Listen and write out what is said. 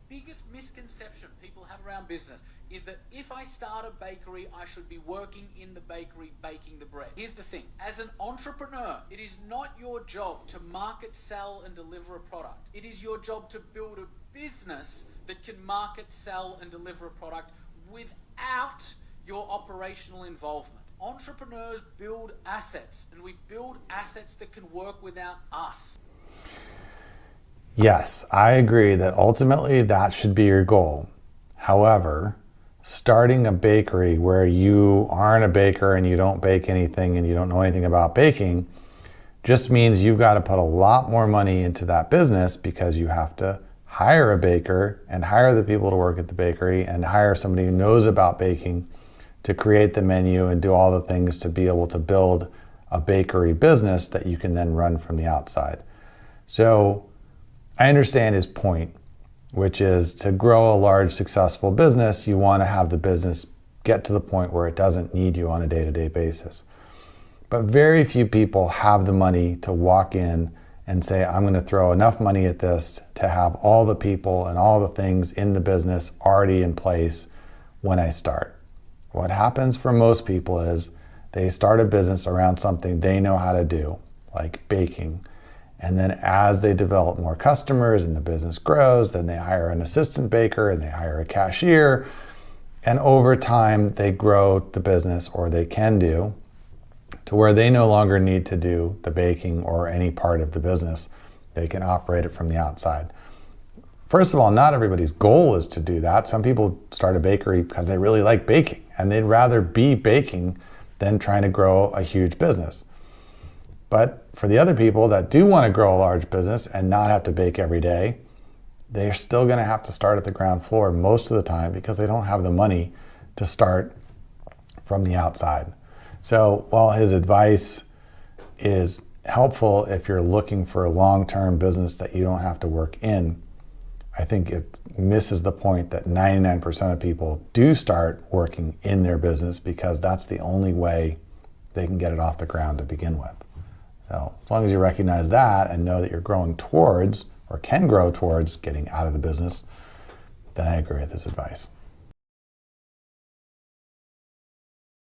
biggest misconception people have around business is that if I start a bakery, I should be working in the bakery baking the bread. Here's the thing. As an entrepreneur, it is not your job to market, sell, and deliver a product. It is your job to build a business that can market, sell, and deliver a product without your operational involvement. Entrepreneurs build assets, and we build assets that can work without us. Yes, I agree that ultimately that should be your goal. However, starting a bakery where you aren't a baker and you don't bake anything and you don't know anything about baking just means you've got to put a lot more money into that business, because you have to hire a baker and hire the people to work at the bakery and hire somebody who knows about baking to create the menu and do all the things to be able to build a bakery business that you can then run from the outside. So I understand his point, which is to grow a large successful business, you want to have the business get to the point where it doesn't need you on a day-to-day basis. But very few people have the money to walk in and say, I'm going to throw enough money at this to have all the people and all the things in the business already in place when I start. What happens for most people is they start a business around something they know how to do, like baking. And then as they develop more customers and the business grows, then they hire an assistant baker and they hire a cashier. And over time, they grow the business, or they can do, to where they no longer need to do the baking or any part of the business. They can operate it from the outside. First of all, not everybody's goal is to do that. Some people start a bakery because they really like baking, and they'd rather be baking than trying to grow a huge business. But for the other people that do want to grow a large business and not have to bake every day, they're still going to have to start at the ground floor most of the time, because they don't have the money to start from the outside. So while his advice is helpful if you're looking for a long-term business that you don't have to work in, I think it misses the point that 99% of people do start working in their business, because that's the only way they can get it off the ground to begin with. So as long as you recognize that and know that you're growing towards, or can grow towards, getting out of the business, then I agree with this advice.